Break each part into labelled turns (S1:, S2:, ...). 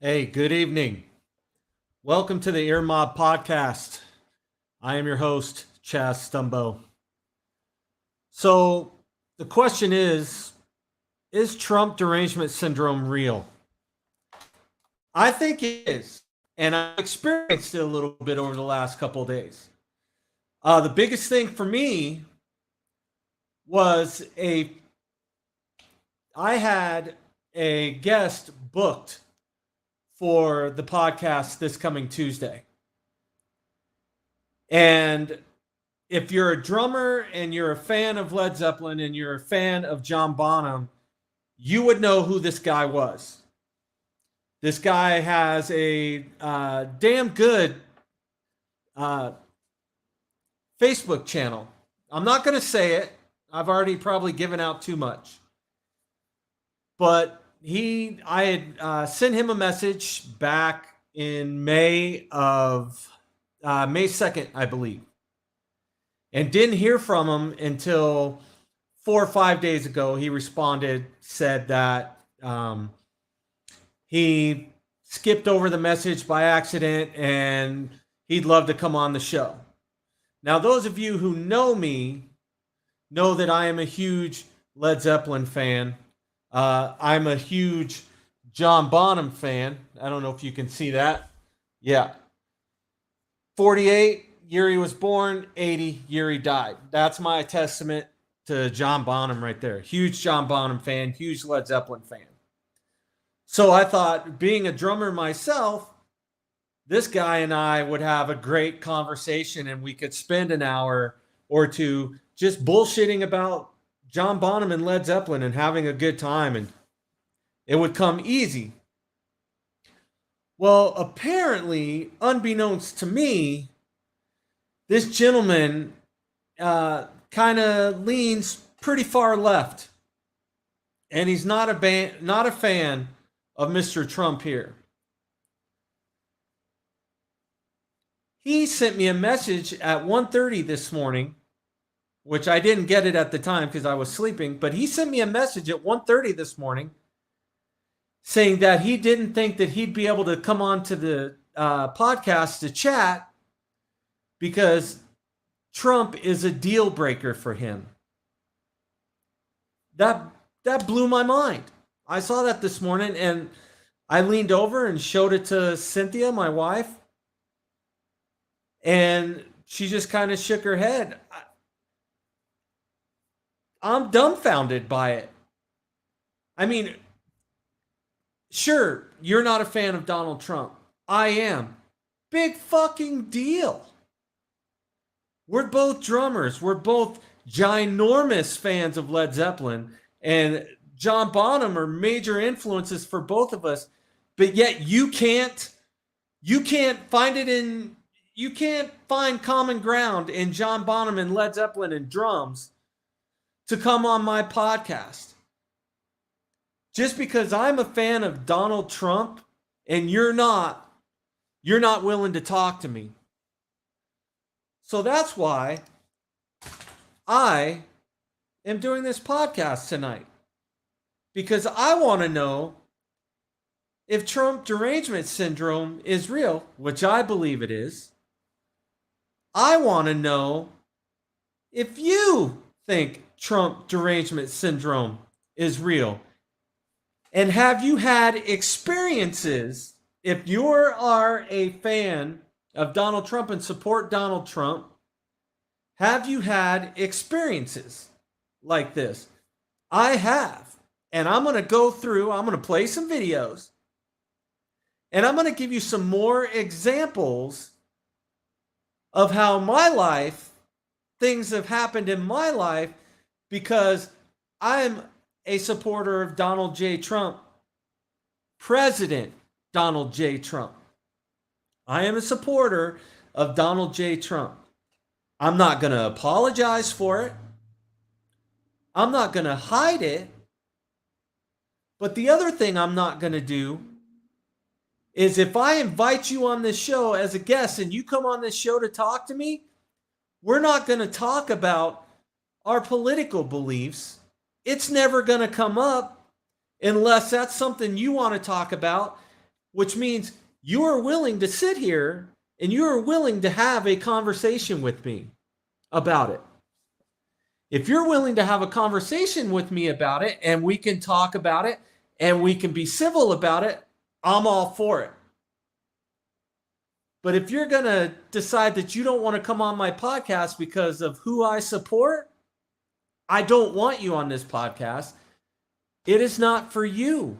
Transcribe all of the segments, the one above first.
S1: Hey, good evening. Welcome to the Ear Mob Podcast. I am your host, Chaz Stumbo. So, the question is Trump derangement syndrome real? I think it is. And I've experienced it a little bit over the last couple of days. The biggest thing for me was I had a guest booked for the podcast this coming Tuesday. And if you're a drummer and you're a fan of Led Zeppelin and you're a fan of John Bonham, you would know who this guy was. This guy has a damn good uh, Facebook channel. I'm not going to say it. I've already probably given out too much. But I had sent him a message back in May 2nd, I believe, and didn't hear from him until 4 or 5 days ago. He responded, said that he skipped over the message by accident and he'd love to come on the show. Now, those of you who know me know that I am a huge Led Zeppelin fan. I'm a huge John Bonham fan. I don't know if you can see that. Yeah. 48, year he was born, 80, year he died. That's my testament to John Bonham right there. Huge John Bonham fan, huge Led Zeppelin fan. So I thought, being a drummer myself, this guy and I would have a great conversation and we could spend an hour or two just bullshitting about John Bonham and Led Zeppelin and having a good time, and it would come easy. Well, apparently, unbeknownst to me, this gentleman kind of leans pretty far left, and he's not a fan of Mr. Trump here. He sent me a message at 1:30 this morning, which I didn't get it at the time because I was sleeping, but he sent me a message at 1:30 this morning saying that he didn't think that he'd be able to come on to the podcast to chat because Trump is a deal breaker for him. That blew my mind. I saw that this morning and I leaned over and showed it to Cynthia, my wife, and she just kind of shook her head. I'm dumbfounded by it. I mean, sure, you're not a fan of Donald Trump. I am. Big fucking deal. We're both drummers. We're both ginormous fans of Led Zeppelin. And John Bonham are major influences for both of us. But yet you can't find common ground in John Bonham and Led Zeppelin and drums to come on my podcast. Just because I'm a fan of Donald Trump and you're not willing to talk to me. So that's why I am doing this podcast tonight. Because I want to know if Trump derangement syndrome is real, which I believe it is. I want to know if you think Trump derangement syndrome is real. And have you had experiences, if you are a fan of Donald Trump and support Donald Trump, have you had experiences like this? I have. And I'm going to play some videos, and I'm going to give you some more examples of how things have happened in my life because I'm a supporter of Donald J. Trump, President Donald J. Trump. I am a supporter of Donald J. Trump. I'm not going to apologize for it. I'm not going to hide it. But the other thing I'm not going to do is if I invite you on this show as a guest and you come on this show to talk to me, we're not going to talk about our political beliefs. It's never going to come up unless that's something you want to talk about. which means you are willing to sit here and you are willing to have a conversation with me about it. If you're willing to have a conversation with me about it and we can talk about it and we can be civil about it, I'm all for it. But if you're going to decide that you don't want to come on my podcast because of who I support, I don't want you on this podcast. It is not for you.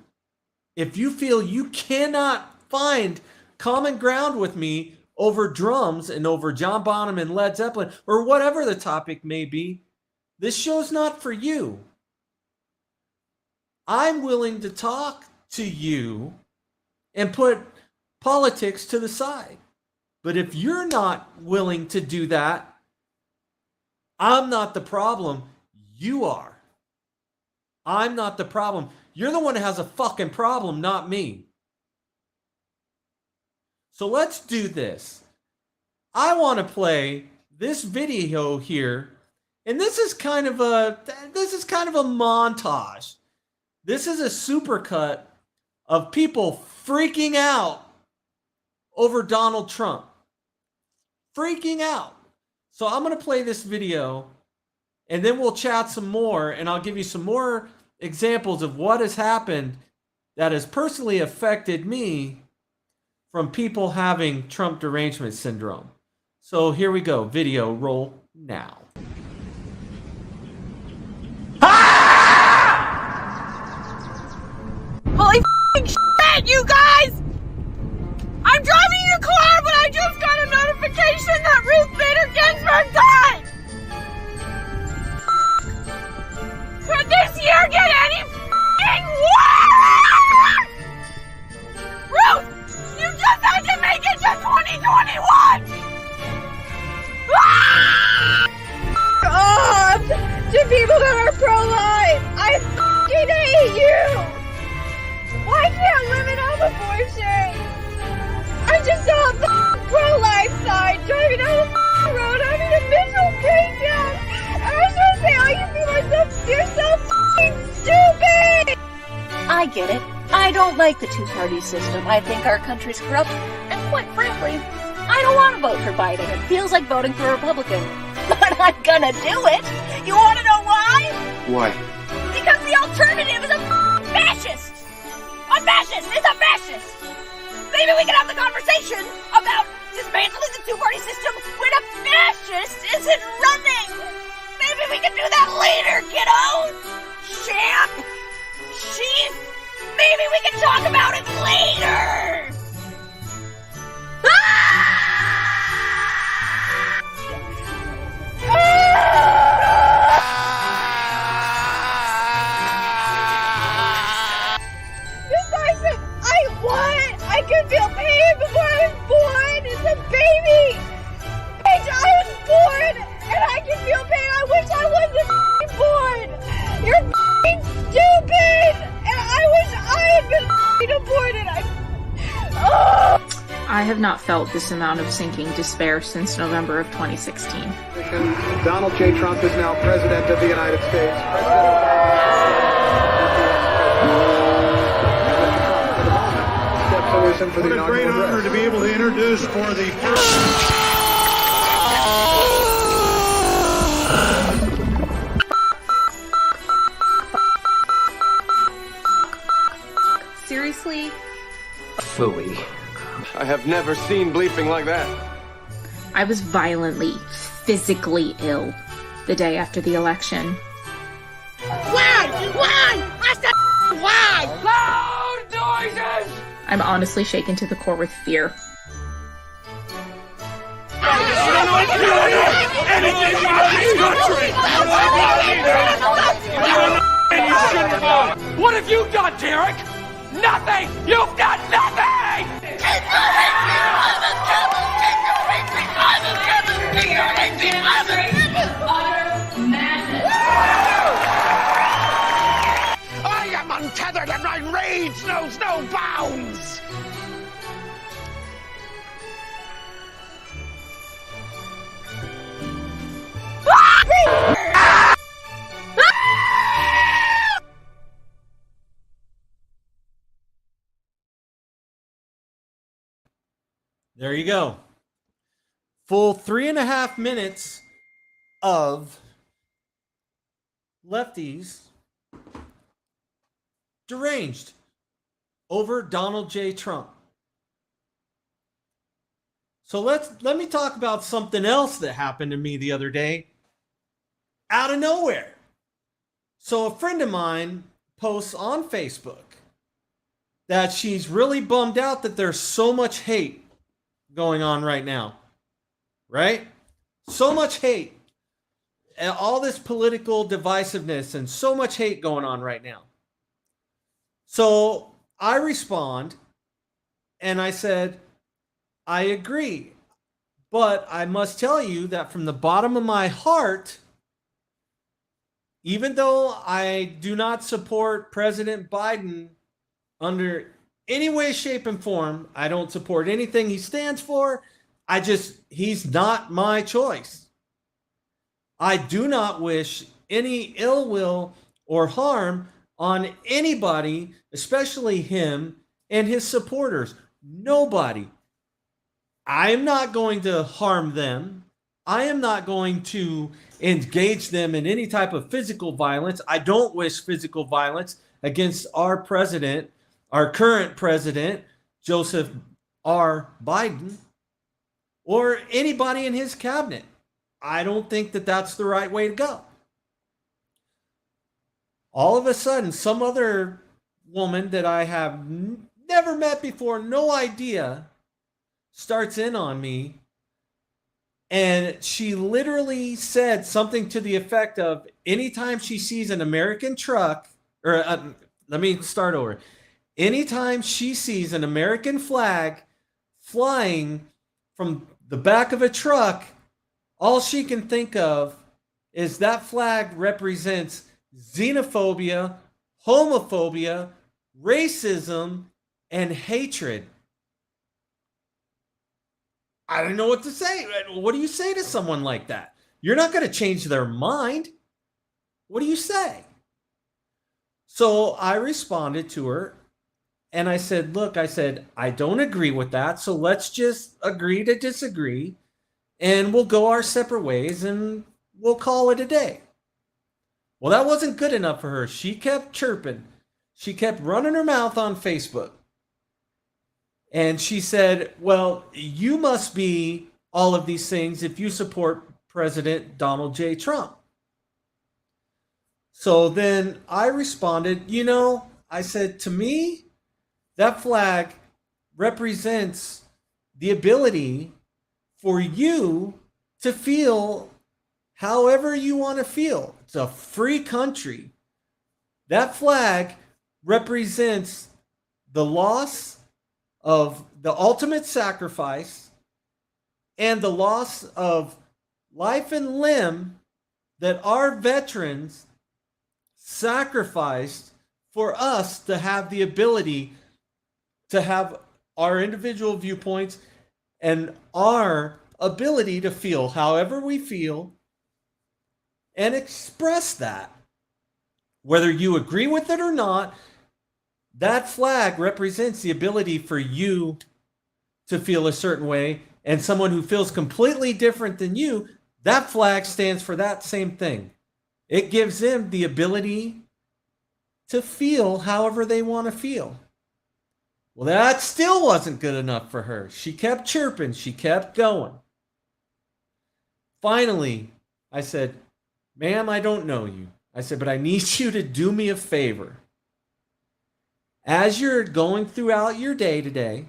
S1: If you feel you cannot find common ground with me over drums and over John Bonham and Led Zeppelin or whatever the topic may be, this show's not for you. I'm willing to talk to you and put politics to the side. But if you're not willing to do that, I'm not the problem. You are. I'm not the problem. You're the one who has a fucking problem, not me. So let's do this. I want to play this video here, and this is kind of a montage. This is a supercut of people freaking out over Donald Trump. Freaking out. So I'm going to play this video, and then we'll chat some more, and I'll give you some more examples of what has happened that has personally affected me from people having Trump derangement syndrome. So here we go. Video roll now.
S2: Holy f***ing shit, you guys! I'm driving in a car, but I just got a notification that Ruth Bader Ginsburg died! Could this year get any f***ing worse? Ruth, you just had to make it to 2021! Off to people that are pro-life! I f***ing hate you! Why can't women have abortion? I just saw a pro-life sign driving down the road having a mental breakdown. And I was trying to say, all you see myself, you're so stupid! I get it. I don't like the two-party system. I think our country's corrupt. And quite frankly, I don't want to vote for Biden. It feels like voting for a Republican. But I'm gonna do it. You want to know why?
S3: Why?
S2: Because the alternative is a fascist. A fascist is a fascist. Maybe we can have the conversation about dismantling the two-party system when a fascist isn't running. Maybe we can do that later, kiddo. Champ. Chief. Maybe we can talk about it later. I could feel pain before I was born. It's a baby. Bitch, I was born and I can feel pain. I wish I wasn't born. You're stupid. And I wish I had been aborted.
S4: I have not felt this amount of sinking despair since November of 2016.
S3: Donald J. Trump is now President of the United States. For
S5: what a great honor to be able to introduce for the first...
S4: Seriously?
S3: Phooey. I have never seen bleeping like that.
S4: I was violently, physically ill the day after the election.
S2: Why? I said why? Loud noises!
S4: I'm honestly shaken to the core with fear.
S6: What have you done, Derek? Nothing! You've done nothing! I am untethered and my rage knows no bounds!
S1: There you go. Full 3.5 minutes of lefties deranged over Donald J. Trump. So let me talk about something else that happened to me the other day out of nowhere. So a friend of mine posts on Facebook that she's really bummed out that there's so much hate going on right now. Right? So much hate. And all this political divisiveness and so much hate going on right now. So I respond and I said, I agree. But I must tell you that from the bottom of my heart, even though I do not support President Biden under any way, shape, and form, I don't support anything he stands for. He's not my choice. I do not wish any ill will or harm on anybody, especially him and his supporters. Nobody. I am not going to harm them. I am not going to engage them in any type of physical violence. I don't wish physical violence against our president, our current president, Joseph R. Biden, or anybody in his cabinet. I don't think that that's the right way to go. All of a sudden, some other woman that I have never met before, no idea, starts in on me. And she literally said something to the effect of, anytime she sees an American truck, or let me start over. Anytime she sees an American flag flying from the back of a truck, all she can think of is that flag represents xenophobia, homophobia, racism, and hatred. I don't know what to say. What do you say to someone like that? You're not going to change their mind. What do you say? So I responded to her and I said, look, I don't agree with that. So let's just agree to disagree and we'll go our separate ways and we'll call it a day. Well, that wasn't good enough for her. She kept chirping. She kept running her mouth on Facebook. And she said, well, you must be all of these things if you support President Donald J. Trump. So then I responded, I said, to me, that flag represents the ability for you to feel however you want to feel. It's a free country. That flag represents the loss of the ultimate sacrifice and the loss of life and limb that our veterans sacrificed for us to have the ability to have our individual viewpoints and our ability to feel however we feel and express that. Whether you agree with it or not, that flag represents the ability for you to feel a certain way, and someone who feels completely different than you, that flag stands for that same thing. It gives them the ability to feel however they want to feel. Well, that still wasn't good enough for her. She kept chirping. She kept going. Finally, I said, ma'am, I don't know you. I said, but I need you to do me a favor. As you're going throughout your day today,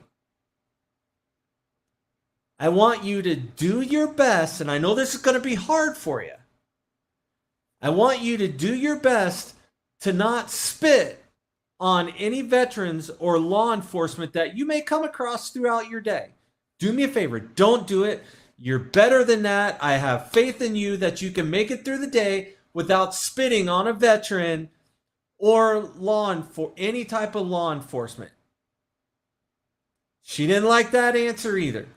S1: I want you to do your best, and I know this is going to be hard for you. I want you to do your best to not spit on any veterans or law enforcement that you may come across throughout your day. Do me a favor. Don't do it. You're better than that. I have faith in you that you can make it through the day without spitting on a veteran or any type of law enforcement. She didn't like that answer either.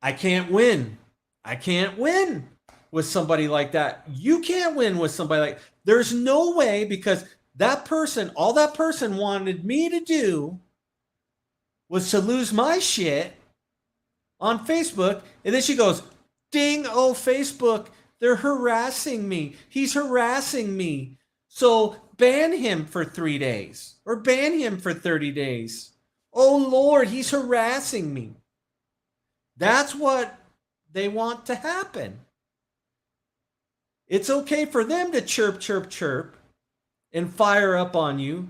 S1: I can't win. I can't win with somebody like that. You can't win with somebody like that. There's no way, because all that person wanted me to do was to lose my shit on Facebook. And then she goes, ding, oh, Facebook, they're harassing me. He's harassing me. So ban him for 3 days or ban him for 30 days. Oh, Lord, he's harassing me. That's what they want to happen. It's okay for them to chirp, chirp, chirp and fire up on you,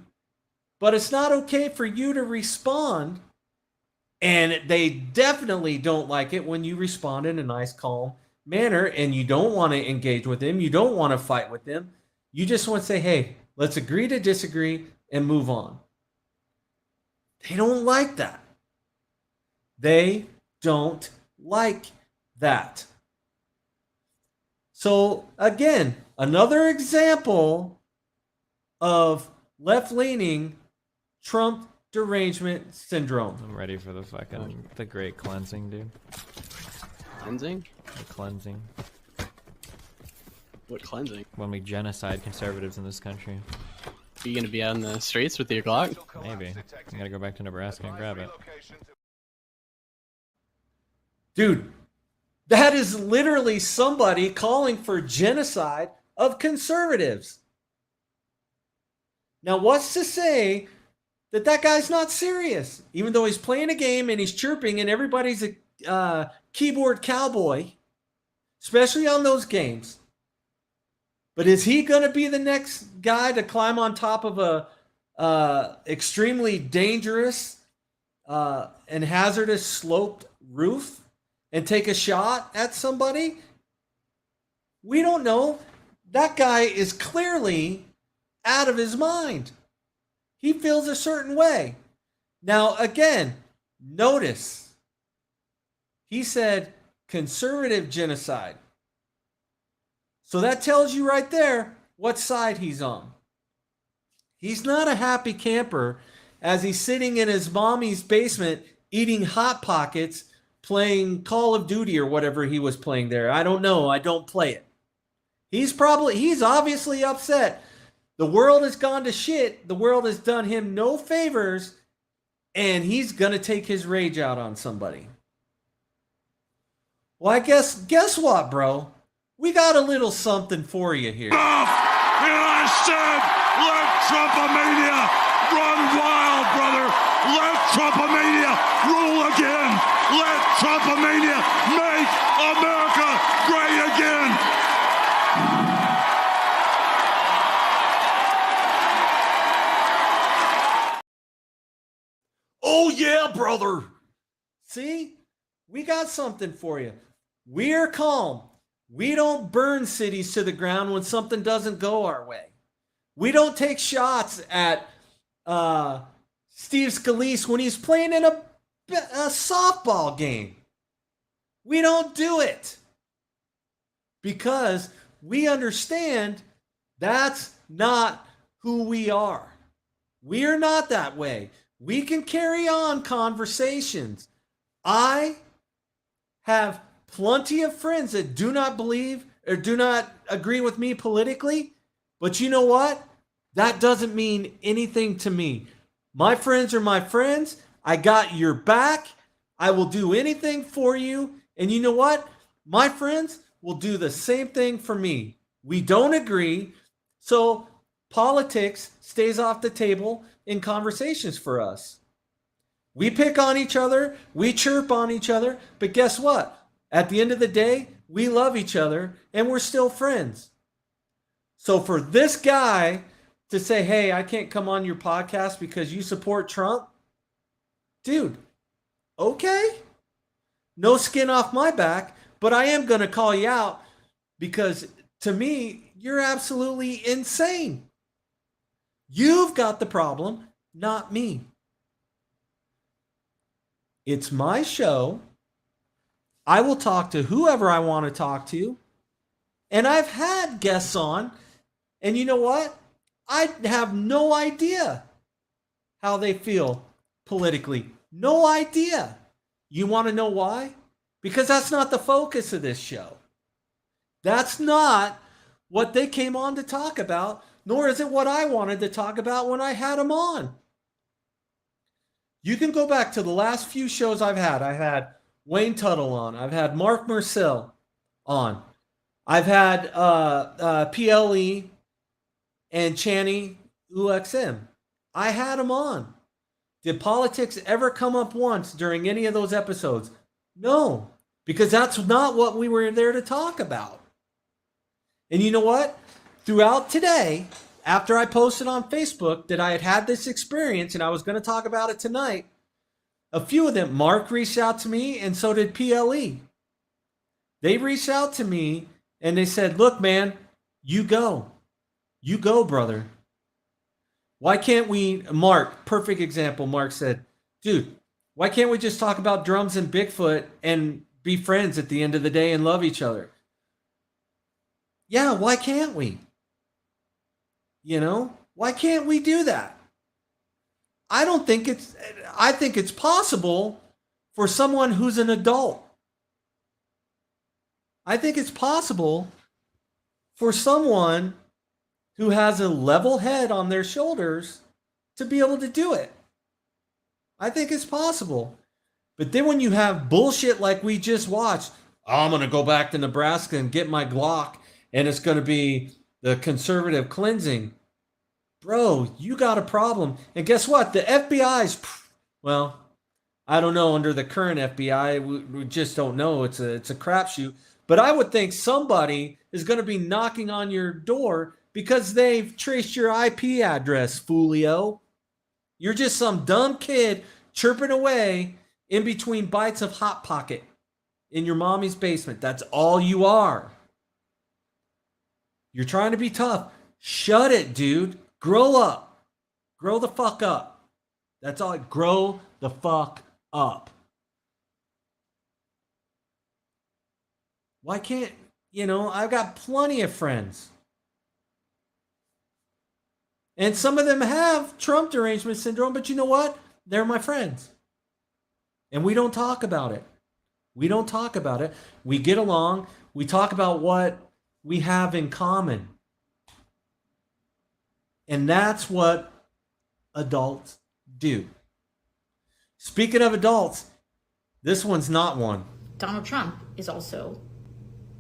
S1: but it's not okay for you to respond. And they definitely don't like it when you respond in a nice, calm manner and you don't want to engage with them. You don't want to fight with them. You just want to say, hey, let's agree to disagree and move on. They don't like that. They don't like that. So again, another example of left-leaning Trump derangement syndrome.
S7: I'm ready for the great cleansing, dude.
S8: Cleansing?
S7: The cleansing.
S8: What cleansing?
S7: When we genocide conservatives in this country.
S8: Are you gonna be out in the streets with your Glock?
S7: Maybe. I gotta go back to Nebraska and grab it.
S1: Dude, that is literally somebody calling for genocide of conservatives. Now, what's to say that that guy's not serious? Even though he's playing a game and he's chirping and everybody's a keyboard cowboy, especially on those games. But is he going to be the next guy to climb on top of a extremely dangerous and hazardous sloped roof and take a shot at somebody? We don't know. That guy is clearly out of his mind. He feels a certain way. Now, again, notice he said conservative genocide. So that tells you right there what side he's on. He's not a happy camper as he's sitting in his mommy's basement eating Hot Pockets, playing Call of Duty or whatever he was playing there. I don't know. I don't play it. He's obviously upset. The world has gone to shit. The world has done him no favors, and he's going to take his rage out on somebody. Well, guess what, bro? We got a little something for you here.
S5: And I said, let Trumpomania run wild, brother. Let Trumpomania rule again. Let Trumpomania make America great again.
S1: Oh, yeah, brother. See? We got something for you. We're calm. We don't burn cities to the ground when something doesn't go our way. We don't take shots at Steve Scalise when he's playing in a softball game. We don't do it because we understand that's not who we are. We are not that way. We can carry on conversations. I have plenty of friends that do not believe or do not agree with me politically, but you know what? That doesn't mean anything to me. My friends are my friends. I got your back. I will do anything for you. And you know what? My friends will do the same thing for me. We don't agree, so politics stays off the table in conversations for us. We pick on each other, we chirp on each other, but guess what? At the end of the day, we love each other and we're still friends. So for this guy to say, hey, I can't come on your podcast because you support Trump, dude, okay. No skin off my back, but I am going to call you out because to me, you're absolutely insane. You've got the problem, not me. It's my show. I will talk to whoever I want to talk to. And I've had guests on. And you know what? I have no idea how they feel politically. No idea. You want to know why? Because that's not the focus of this show. That's not what they came on to talk about, nor is it what I wanted to talk about when I had them on. You can go back to the last few shows I've had. I had Wayne Tuttle on. I've had Mark Marcel on. I've had PLE and Channy UXM. I had them on. Did politics ever come up once during any of those episodes? No, because that's not what we were there to talk about. And you know what? Throughout today, after I posted on Facebook that I had had this experience and I was going to talk about it tonight, a few of them, Mark reached out to me and so did PLE. They reached out to me and they said, look, man, you go. You go, brother. Why can't we, Mark, perfect example, Mark said, dude, why can't we just talk about drums and Bigfoot and be friends at the end of the day and love each other? Yeah, why can't we? You know, why can't we do that? I think it's possible for someone who's an adult. I think it's possible for someone who has a level head on their shoulders to be able to do it. I think it's possible. But then when you have bullshit like we just watched, I'm going to go back to Nebraska and get my Glock and it's going to be the conservative cleansing. Bro, you got a problem. And guess what? The FBI's, well, I don't know, under the current FBI, we just don't know. It's a crapshoot. But I would think somebody is going to be knocking on your door because they've traced your IP address, foolio. You're just some dumb kid chirping away in between bites of Hot Pocket in your mommy's basement. That's all you are. You're trying to be tough. Shut it, dude. Grow up. Grow the fuck up. That's all. Grow the fuck up. Why can't, I've got plenty of friends. And some of them have Trump derangement syndrome, but you know what? They're my friends. And we don't talk about it. We don't talk about it. We get along. We talk about what we have in common. And that's what adults do. Speaking of adults, this one's not one.
S9: Donald Trump is also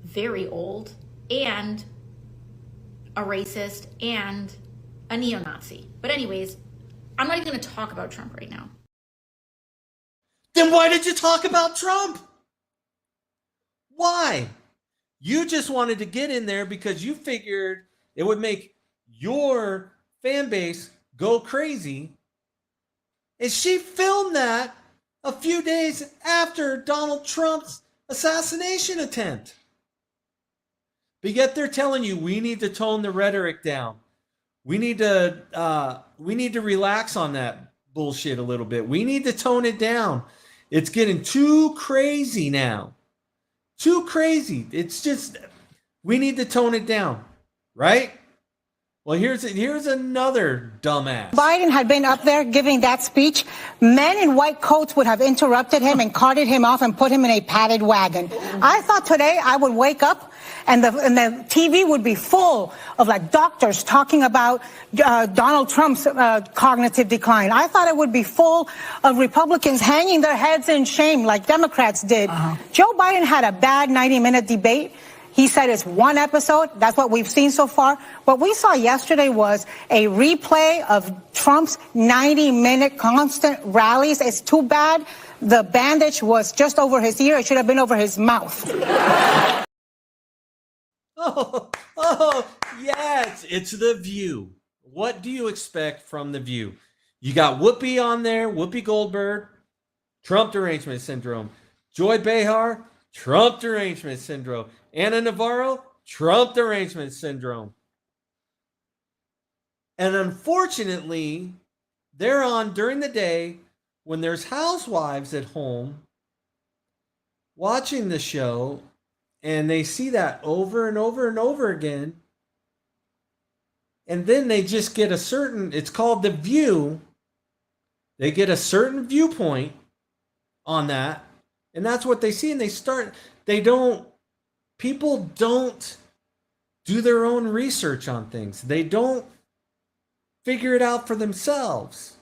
S9: very old and a racist and a neo-Nazi. But anyways, I'm not even going to talk about Trump right now.
S1: Then why did you talk about Trump? Why? You just wanted to get in there because you figured it would make your fan base go crazy. And she filmed that a few days after Donald Trump's assassination attempt. But yet they're telling you we need to tone the rhetoric down. We need to relax on that bullshit a little bit. We need to tone it down. It's getting too crazy now. Too crazy. It's just, we need to tone it down, right? Well, here's another dumbass.
S10: Biden had been up there giving that speech, men in white coats would have interrupted him and carted him off and put him in a padded wagon. I thought today I would wake up and the TV would be full of like doctors talking about Donald Trump's cognitive decline. I thought it would be full of Republicans hanging their heads in shame like Democrats did. Joe Biden had a bad 90-minute debate. He said it's one episode. That's what we've seen so far. What we saw yesterday was a replay of Trump's 90-minute constant rallies. It's too bad the bandage was just over his ear. It should have been over his mouth.
S1: Oh, yes, it's The View. What do you expect from The View? You got Whoopi on there, Whoopi Goldberg, Trump derangement syndrome. Joy Behar, Trump derangement syndrome. Anna Navarro, Trump derangement syndrome. And unfortunately, they're on during the day when there's housewives at home watching the show, and they see that over and over and over again. And then they just get it's called The View. They get a certain viewpoint on that. And that's what they see. And people don't do their own research on things. They don't figure it out for themselves.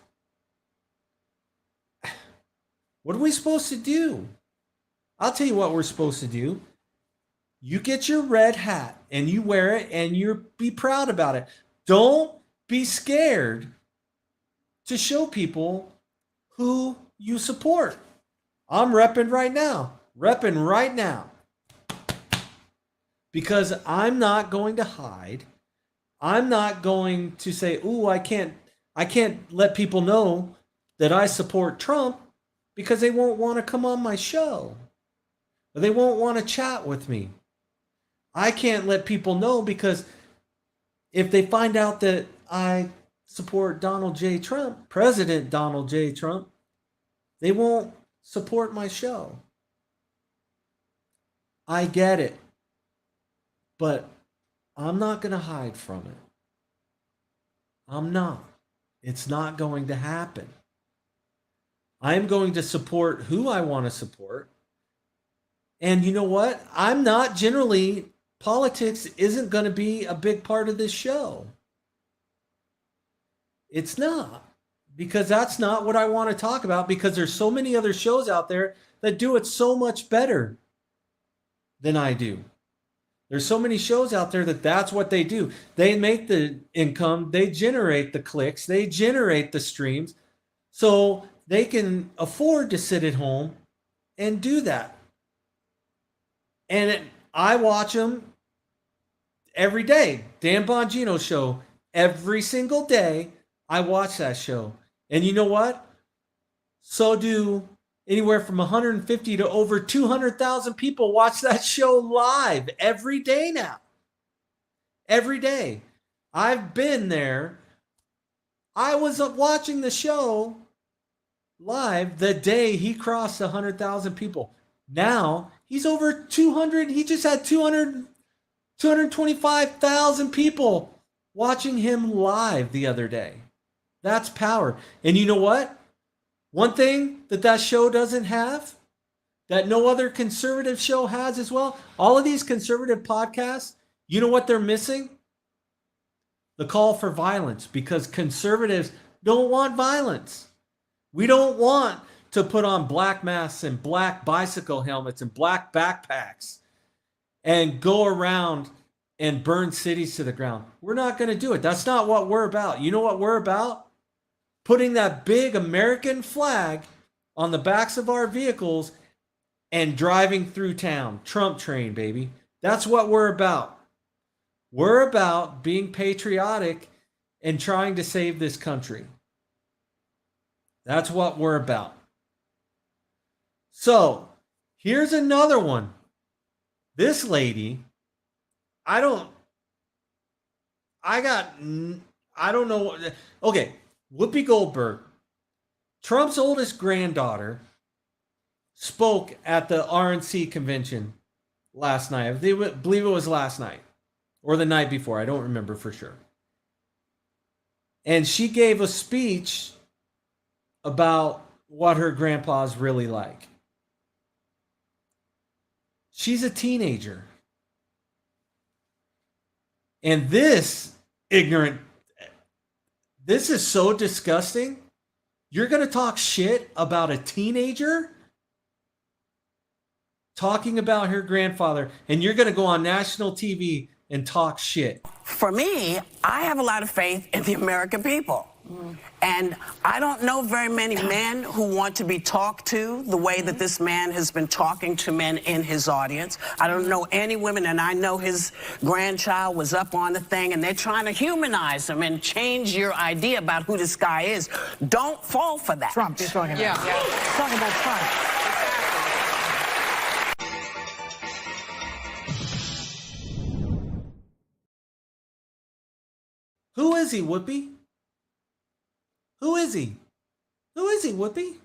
S1: What are we supposed to do? I'll tell you what we're supposed to do. You get your red hat and you wear it and you be proud about it. Don't be scared to show people who you support. I'm repping right now. Because I'm not going to hide. I'm not going to say, "Ooh, I can't let people know that I support Trump," because they won't want to come on my show. Or they won't want to chat with me. I can't let people know because if they find out that I support Donald J. Trump, President Donald J. Trump, they won't support my show. I get it. But I'm not going to hide from it. I'm not. It's not going to happen. I'm going to support who I want to support. And you know what? I'm not generally, politics isn't going to be a big part of this show. It's not. Because that's not what I want to talk about, because there's so many other shows out there that do it so much better than I do. There's so many shows out there that's what they do. They make the income, they generate the clicks, they generate the streams, so they can afford to sit at home and do that. And I watch them every day. Dan Bongino's show, every single day, I watch that show. And you know what? So do anywhere from 150 to over 200,000 people watch that show live every day now. Every day. I've been there. I was watching the show live the day he crossed 100,000 people. Now he's over 200. He just had 225,000 people watching him live the other day. That's power. And you know what? One thing that show doesn't have, that no other conservative show has as well, all of these conservative podcasts, you know what they're missing? The call for violence, because conservatives don't want violence. We don't want to put on black masks and black bicycle helmets and black backpacks and go around and burn cities to the ground. We're not going to do it. That's not what we're about. You know what we're about? Putting that big American flag on the backs of our vehicles and driving through town. Trump train, baby. That's what we're about. We're about being patriotic and trying to save this country. That's what we're about. So, here's another one. This lady, I don't know. Okay. Whoopi Goldberg, Trump's oldest granddaughter, spoke at the RNC convention last night. I believe it was last night or the night before. I don't remember for sure. And she gave a speech about what her grandpa's really like. She's a teenager. And this is so disgusting. You're going to talk shit about a teenager talking about her grandfather, and you're going to go on national TV and talk shit.
S11: For me, I have a lot of faith in the American people. And I don't know very many men who want to be talked to the way that this man has been talking to men in his audience. I don't know any women, and I know his grandchild was up on the thing, and they're trying to humanize him and change your idea about who this guy is. Don't fall for that.
S10: Trump, you're talking about.
S11: Yeah.
S10: Talking about Trump.
S1: Who is he, Whoopi? Who is he? Who is he, Whoopi?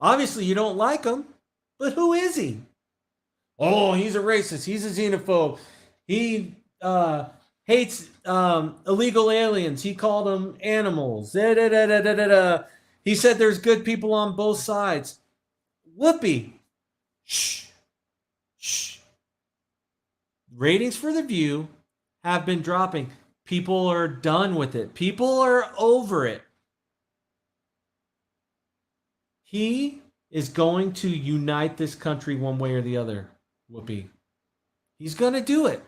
S1: Obviously, you don't like him, but who is he? Oh, he's a racist. He's a xenophobe. He hates illegal aliens. He called them animals. He said there's good people on both sides. Whoopi. Shh. Shh. Ratings for The View have been dropping. People are done with it. People are over it. He is going to unite this country one way or the other, Whoopi. He's going to do it.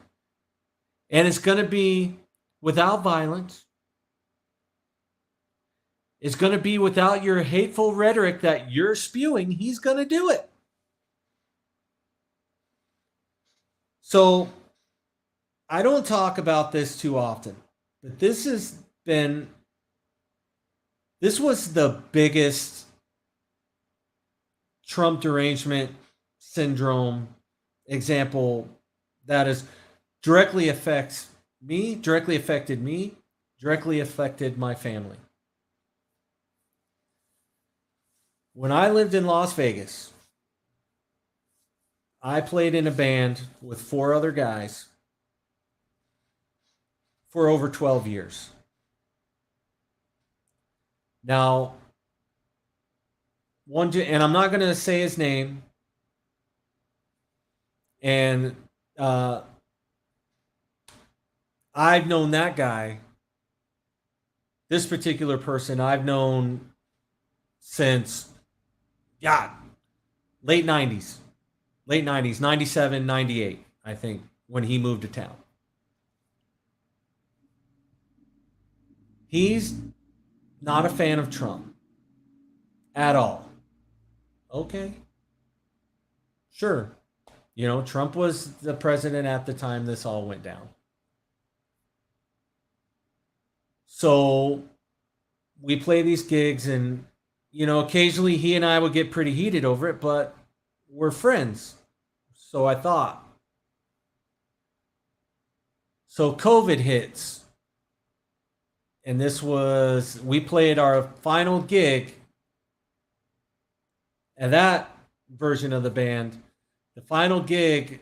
S1: And it's going to be without violence. It's going to be without your hateful rhetoric that you're spewing. He's going to do it. So I don't talk about this too often, but this was the biggest Trump derangement syndrome example that is directly affected me, directly affected my family. When I lived in Las Vegas, I played in a band with 4 other guys for over 12 years. Now, and I'm not going to say his name, and I've known that guy, this particular person, I've known since, late 90s, 97, 98, I think, when he moved to town. He's not a fan of Trump at all. Okay. Sure. You know, Trump was the president at the time this all went down. So we play these gigs and, you know, occasionally he and I would get pretty heated over it, but we're friends. So I thought. So COVID hits. And we played our final gig. And that version of the band, the final gig,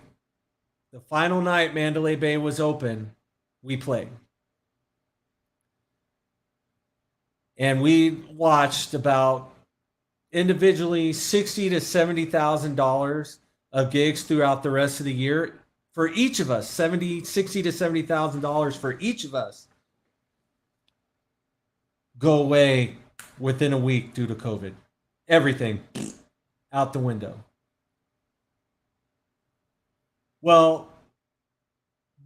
S1: the final night Mandalay Bay was open, we played. And we watched about individually $60,000 to $70,000 of gigs throughout the rest of the year for each of us. $60,000 to $70,000 for each of us go away within a week due to COVID. Everything out the window. Well,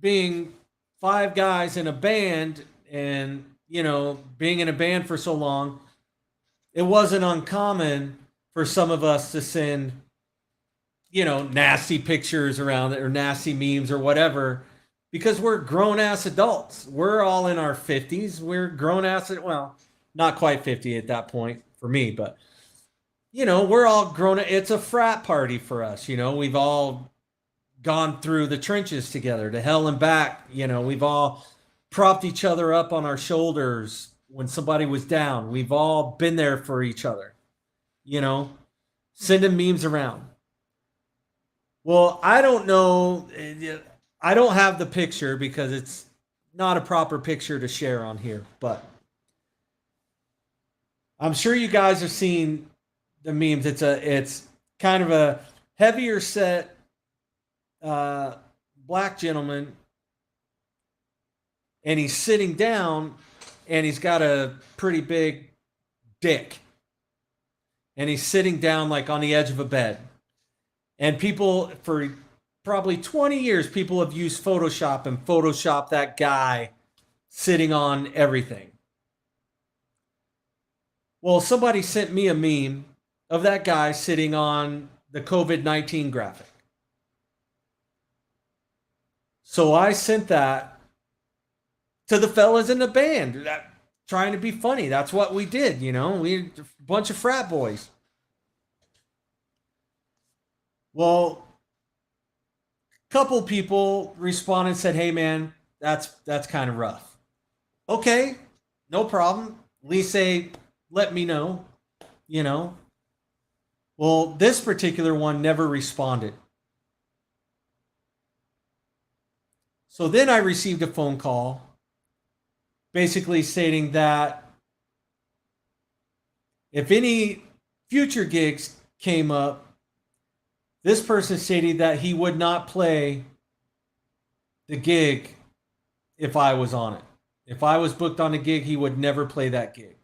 S1: being 5 guys in a band and, you know, being in a band for so long, it wasn't uncommon for some of us to send, you know, nasty pictures around it or nasty memes or whatever, because we're grown-ass adults. We're all in our 50s. We're grown-ass, well, not quite 50 at that point for me, but, you know, we're all grown. It's a frat party for us. You know, we've all gone through the trenches together, to hell and back. You know, we've all propped each other up on our shoulders when somebody was down. We've all been there for each other, you know, sending memes around. Well, I don't know. I don't have the picture because it's not a proper picture to share on here, but I'm sure you guys have seen the memes. It's kind of a heavier set black gentleman, and he's sitting down, and he's got a pretty big dick, and he's sitting down like on the edge of a bed. And people, for probably 20 years, people have used Photoshop and Photoshopped that guy sitting on everything. Well, somebody sent me a meme of that guy sitting on the COVID-19 graphic. So I sent that to the fellas in the band, trying to be funny. That's what we did, you know. We a bunch of frat boys. Well, a couple people responded and said, "Hey man, that's kind of rough." Okay, no problem. At least they let me know, you know. Well, this particular one never responded. So then I received a phone call basically stating that if any future gigs came up, this person stated that he would not play the gig if I was on it. If I was booked on a gig, he would never play that gig.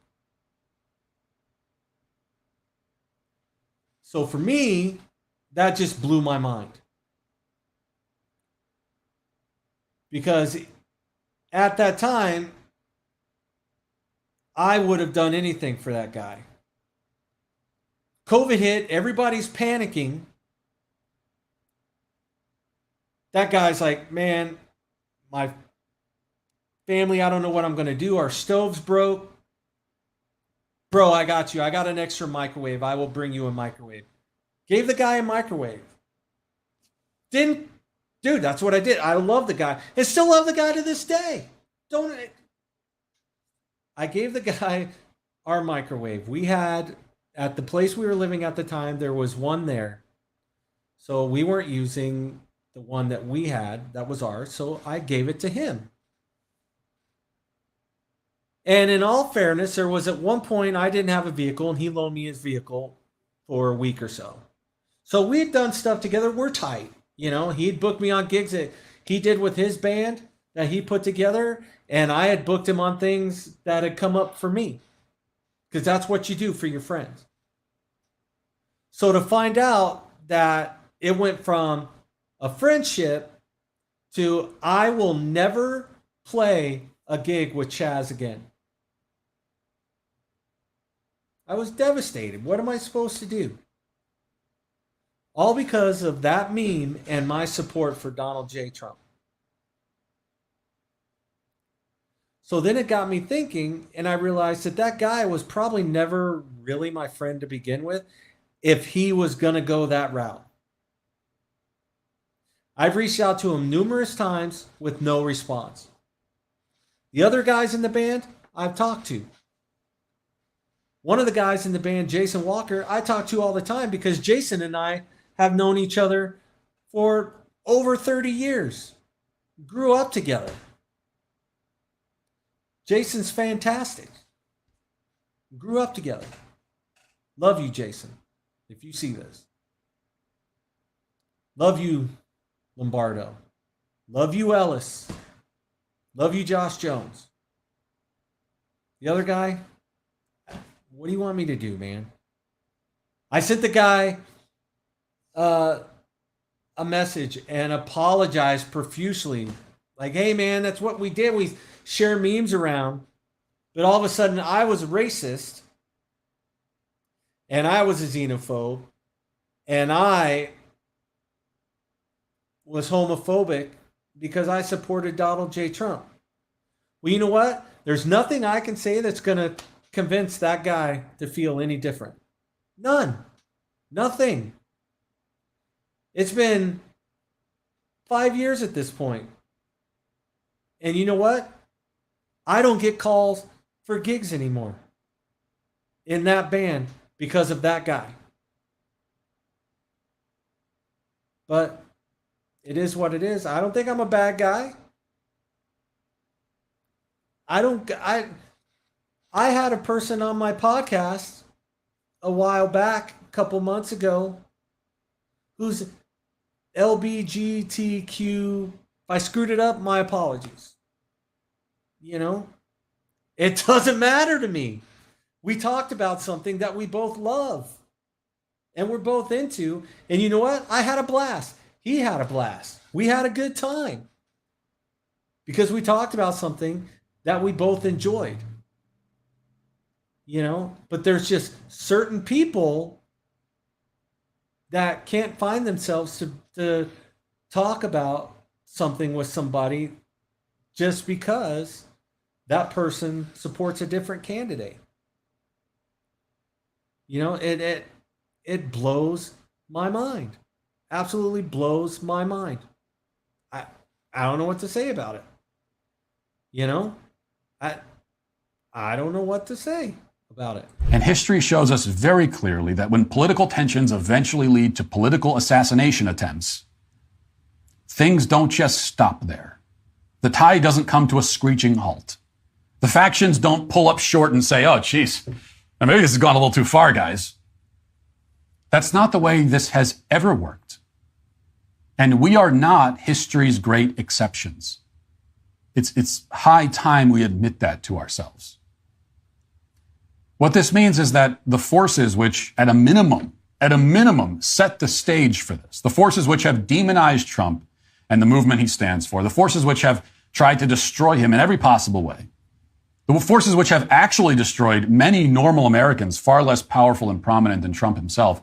S1: So for me, that just blew my mind. Because at that time, I would have done anything for that guy. COVID hit, everybody's panicking. That guy's like, man, my family, I don't know what I'm going to do. Our stove's broke. Bro, I got you. I got an extra microwave. I will bring you a microwave. Gave the guy a microwave. Dude, that's what I did. I love the guy. And still love the guy to this day. I gave the guy our microwave. We had, at the place we were living at the time, there was one there. So we weren't using the one that we had, that was ours. So I gave it to him. And in all fairness, there was at one point I didn't have a vehicle and he loaned me his vehicle for a week or so. So we had done stuff together. We're tight. You know, he'd booked me on gigs that he did with his band that he put together. And I had booked him on things that had come up for me. Because that's what you do for your friends. So to find out that it went from a friendship to I will never play a gig with Chaz again. I was devastated. What am I supposed to do? All because of that meme and my support for Donald J. Trump. So then it got me thinking, and I realized that that guy was probably never really my friend to begin with if he was going to go that route. I've reached out to him numerous times with no response. The other guys in the band, I've talked to. One of the guys in the band, Jason Walker, I talk to all the time because Jason and I have known each other for over 30 years. Grew up together. Jason's fantastic. Grew up together. Love you, Jason, if you see this. Love you, Lombardo. Love you, Ellis. Love you, Josh Jones. The other guy, what do you want me to do, man? I sent the guy a message and apologized profusely. Like, hey, man, that's what we did. We share memes around. But all of a sudden, I was a racist. And I was a xenophobe. And I was homophobic because I supported Donald J. Trump. Well, you know what? There's nothing I can say that's going to convince that guy to feel any different. None. Nothing. It's been 5 years at this point. And you know what? I don't get calls for gigs anymore in that band because of that guy. But it is what it is. I don't think I'm a bad guy. I had a person on my podcast a while back, a couple months ago, who's LBGTQ. If I screwed it up, my apologies. You know, it doesn't matter to me. We talked about something that we both love and we're both into. And you know what? I had a blast. He had a blast. We had a good time because we talked about something that we both enjoyed. You know, but there's just certain people that can't find themselves to talk about something with somebody just because that person supports a different candidate. You know, it blows my mind. Absolutely blows my mind. I don't know what to say about it. You know, I don't know what to say about it.
S12: And history shows us very clearly that when political tensions eventually lead to political assassination attempts, things don't just stop there. The tide doesn't come to a screeching halt. The factions don't pull up short and say, oh, geez, maybe this has gone a little too far, guys. That's not the way this has ever worked. And we are not history's great exceptions. It's high time we admit that to ourselves. What this means is that the forces which, at a minimum, at a minimum, set the stage for this. The forces which have demonized Trump and the movement he stands for, the forces which have tried to destroy him in every possible way, the forces which have actually destroyed many normal Americans, far less powerful and prominent than Trump himself,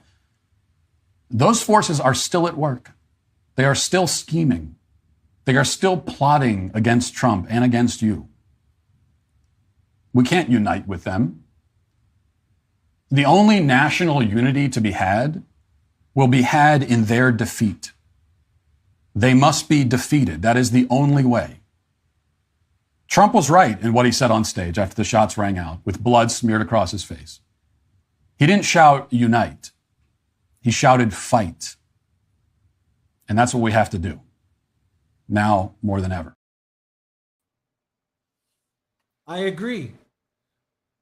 S12: those forces are still at work. They are still scheming. They are still plotting against Trump and against you. We can't unite with them. The only national unity to be had will be had in their defeat. They must be defeated. That is the only way. Trump was right in what he said on stage after the shots rang out, with blood smeared across his face. He didn't shout, unite. He shouted, fight. And that's what we have to do. Now more than ever.
S1: I agree.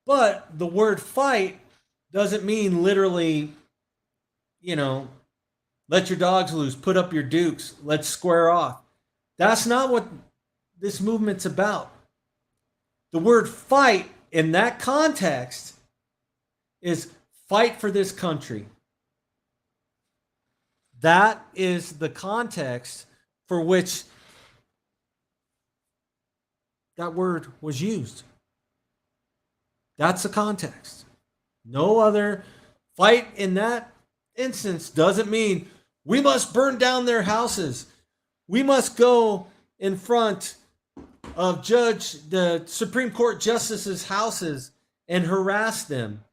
S1: But the word fight doesn't mean literally, let your dogs loose, put up your dukes, let's square off. That's not what this movement's about. The word fight in that context is fight for this country. That is the context for which that word was used. That's the context. No other. Fight in that instance doesn't mean we must burn down their houses. We must go in front of the Supreme Court justices' houses and harass them,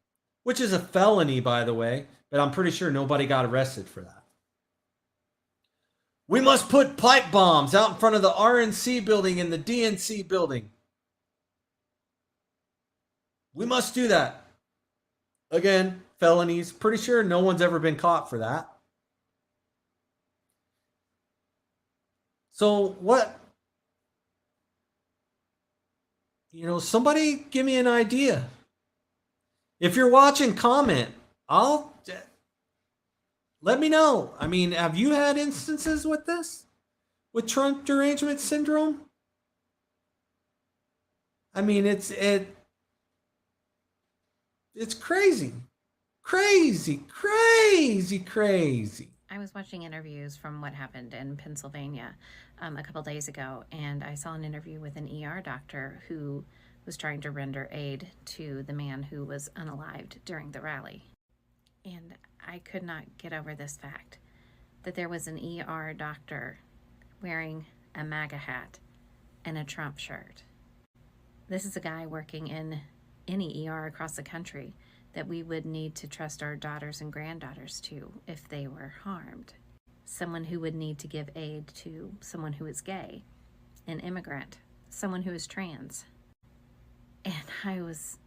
S1: which is a felony, by the way, but I'm pretty sure nobody got arrested for that. We must put pipe bombs out in front of the RNC building and the DNC building. We must do that. Again, felonies. Pretty sure no one's ever been caught for that. So what? Somebody give me an idea. If you're watching, comment. Let me know. I mean, have you had instances with this? With Trump derangement syndrome? I mean, it's crazy. Crazy.
S13: I was watching interviews from what happened in Pennsylvania a couple days ago, and I saw an interview with an ER doctor who was trying to render aid to the man who was unalived during the rally. And I could not get over this fact that there was an ER doctor wearing a MAGA hat and a Trump shirt. This is a guy working in any ER across the country that we would need to trust our daughters and granddaughters to if they were harmed. Someone who would need to give aid to someone who is gay, an immigrant, someone who is trans. And I was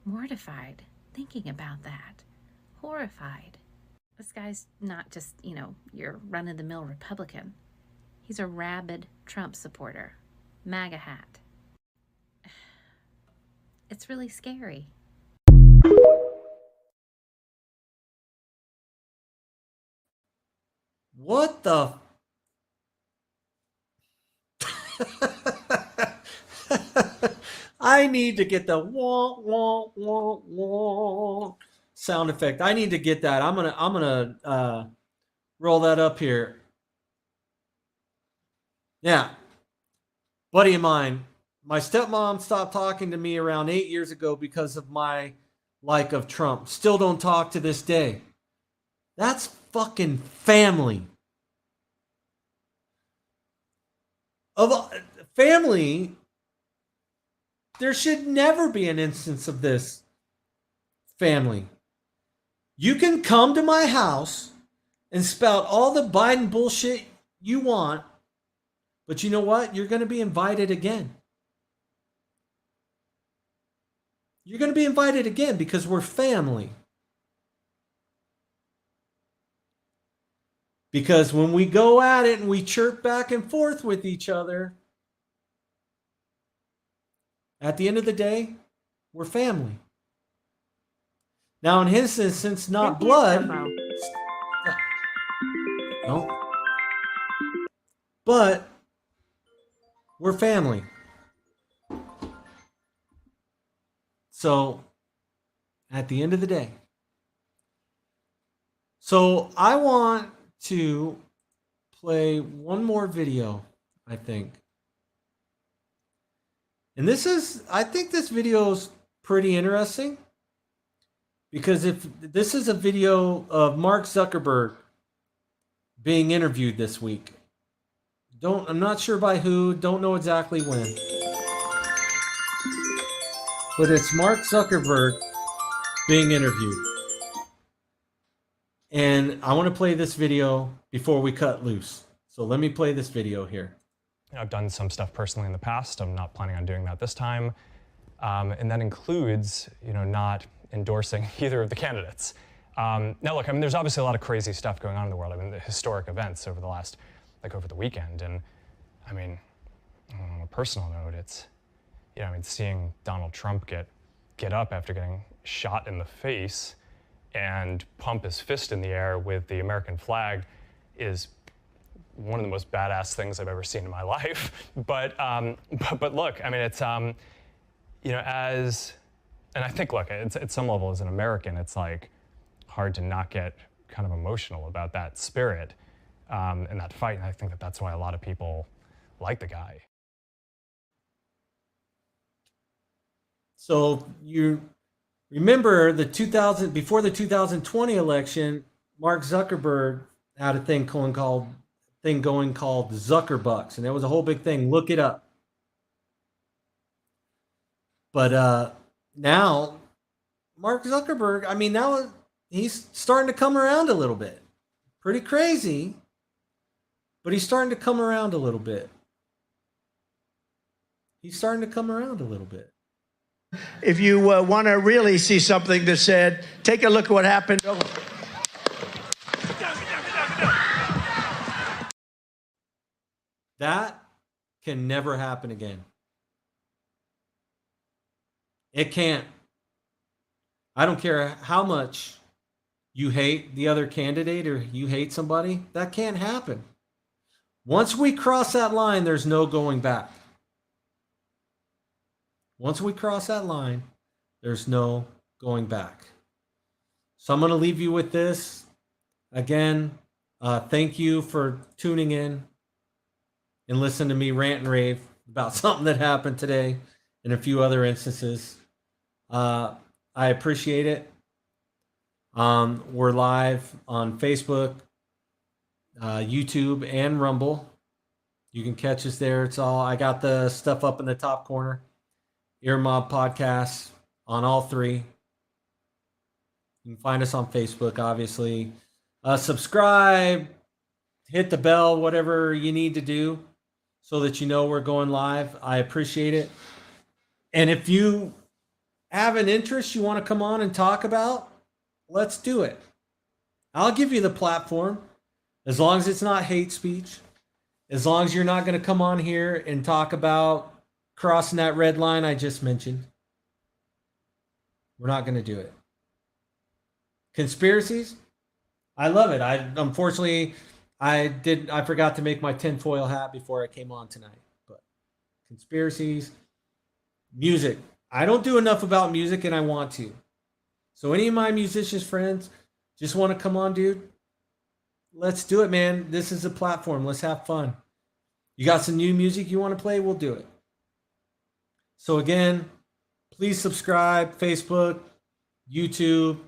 S13: mortified thinking about that. Horrified. This guy's not just, your run-of-the-mill Republican. He's a rabid Trump supporter. MAGA hat. It's really scary.
S1: What the? I need to get the wah wah wah wah sound effect. I need to get that. I'm gonna roll that up here. Yeah, buddy of mine. My stepmom stopped talking to me around 8 years ago because of my like of Trump. Still don't talk to this day. That's fucking family. Of family, there should never be an instance of this. Family. You can come to my house and spout all the Biden bullshit you want, but you know what? You're going to be invited again. You're going to be invited again because we're family. Because when we go at it and we chirp back and forth with each other, at the end of the day, we're family. Now, in his instance, not blood. No. But we're family. So, at the end of the day, So I want to play one more video, I think. And I think this video is pretty interesting because if this is a video of Mark Zuckerberg being interviewed this week. I'm not sure by who, don't know exactly when. But it's Mark Zuckerberg being interviewed. And I want to play this video before we cut loose. So let me play this video here.
S14: I've done some stuff personally in the past. I'm not planning on doing that this time. And that includes, not endorsing either of the candidates. Now, look, there's obviously a lot of crazy stuff going on in the world. The historic events over the weekend. And, on a personal note, it's, seeing Donald Trump get up after getting shot in the face and pump his fist in the air with the American flag is one of the most badass things I've ever seen in my life. But look, it's, and I think, look, it's, at some level as an American, it's like hard to not get kind of emotional about that spirit and that fight. And I think that's why a lot of people like the guy.
S1: So you remember before the 2020 election, Mark Zuckerberg had a thing going called Zuckerbucks, and that was a whole big thing. Look it up. But now Mark Zuckerberg, now he's starting to come around a little bit. Pretty crazy, but he's starting to come around a little bit.
S15: If you want to really see something that said, take a look at what happened.
S1: That can never happen again. It can't. I don't care how much you hate the other candidate or you hate somebody. That can't happen. Once we cross that line, there's no going back. Once we cross that line, there's no going back. So I'm going to leave you with this. Again, thank you for tuning in and listening to me rant and rave about something that happened today and a few other instances. I appreciate it. We're live on Facebook, YouTube, and Rumble. You can catch us there. I got the stuff up in the top corner. Ear Mob Podcasts on all three. You can find us on Facebook, obviously. Subscribe, hit the bell, whatever you need to do so that you know we're going live. I appreciate it. And if you have an interest you want to come on and talk about, let's do it. I'll give you the platform as long as it's not hate speech, as long as you're not going to come on here and talk about crossing that red line I just mentioned. We're not going to do it. Conspiracies? I love it. Unfortunately, I forgot to make my tinfoil hat before I came on tonight. But conspiracies, music. I don't do enough about music and I want to. So any of my musicians friends just want to come on, dude? Let's do it, man. This is a platform. Let's have fun. You got some new music you want to play? We'll do it. So again, please subscribe, Facebook, YouTube,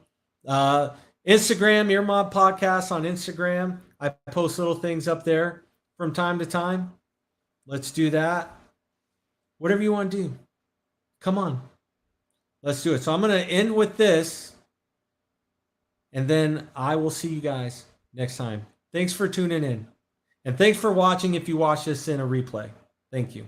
S1: Instagram, Ear Mob Podcast on Instagram. I post little things up there from time to time. Let's do that. Whatever you want to do. Come on. Let's do it. So I'm going to end with this, and then I will see you guys next time. Thanks for tuning in. And thanks for watching if you watch this in a replay. Thank you.